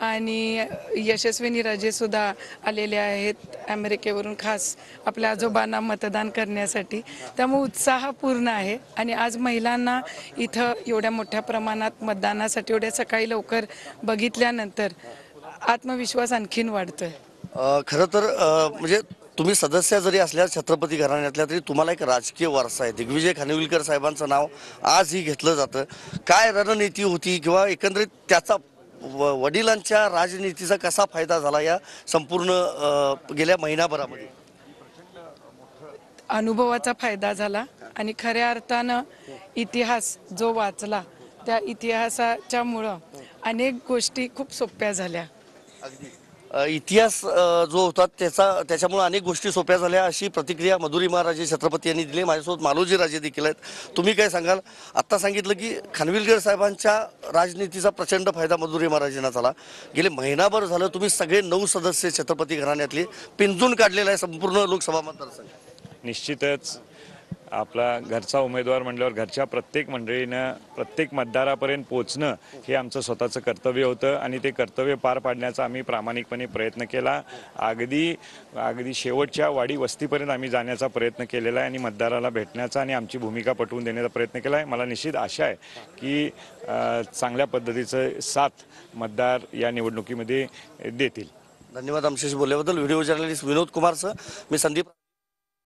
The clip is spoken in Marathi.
आणि यशस्विनी राजेसुद्धा आलेले आहेत अमेरिकेवरून, खास आपल्या आजोबांना मतदान करण्यासाठी. त्यामुळे उत्साह पूर्ण आहे आणि आज महिलांना इथं एवढ्या मोठ्या प्रमाणात मतदानासाठी एवढ्या सकाळी लवकर बघितल्यानंतर आत्मविश्वास आणखीन वाढतोय. खरं तर म्हणजे तुम्ही सदस्य जरी असल्या छत्रपती घराण्यातल्या तरी तुम्हाला एक राजकीय वारसा आहे. दिग्विजय खानविलकर साहेबांचं नाव आजही घेतलं जातं. काय रणनीती होती किंवा एकंदरीत त्याचा वडिलांच्या राजनीतीचा कसा फायदा झाला या संपूर्ण गेल्या महिनाभरामध्ये? अनुभवाचा फायदा झाला आणि खऱ्या अर्थानं इतिहास जो वाचला त्या इतिहासाच्यामुळं अनेक गोष्टी खूप सोप्या झाल्या. इतिहास जो होता त्याच्यामुळे अनेक गोष्टी सोप्या झाल्या अशी प्रतिक्रिया मधुरिमा राजे छत्रपती यांनी दिली. माझ्यासोबत मालोजी राजे देखील आहेत. तुम्ही काय सांगाल? आत्ता सांगितलं की खानविलकर साहेबांच्या राजनीतीचा प्रचंड फायदा मधुरिमा राजेंना झाला. गेले महिनाभर झालं तुम्ही सगळे 9 सदस्य छत्रपती घराण्यातले पिंजून काढलेला आहे संपूर्ण लोकसभा मतदारसंघ. निश्चितच आपला घरचा उमेदवार म्हटल्यावर घरच्या प्रत्येक मंडळीनं प्रत्येक मतदारापर्यंत पोचणं हे आमचं स्वतःचं कर्तव्य होतं आणि ते कर्तव्य पार पाडण्याचा आम्ही प्रामाणिकपणे प्रयत्न केला. अगदी शेवटच्या वाडी वस्तीपर्यंत आम्ही जाण्याचा प्रयत्न केलेला आहे आणि मतदाराला भेटण्याचा आणि आमची भूमिका पटवून देण्याचा प्रयत्न केला आहे. मला निश्चित आशा आहे की चांगल्या पद्धतीचं साथ मतदार या निवडणुकीमध्ये देतील. धन्यवाद आमच्याशी बोलल्याबद्दल. व्हिडिओ जर्नलिस्ट विनोद कुमारसह मी संदीप.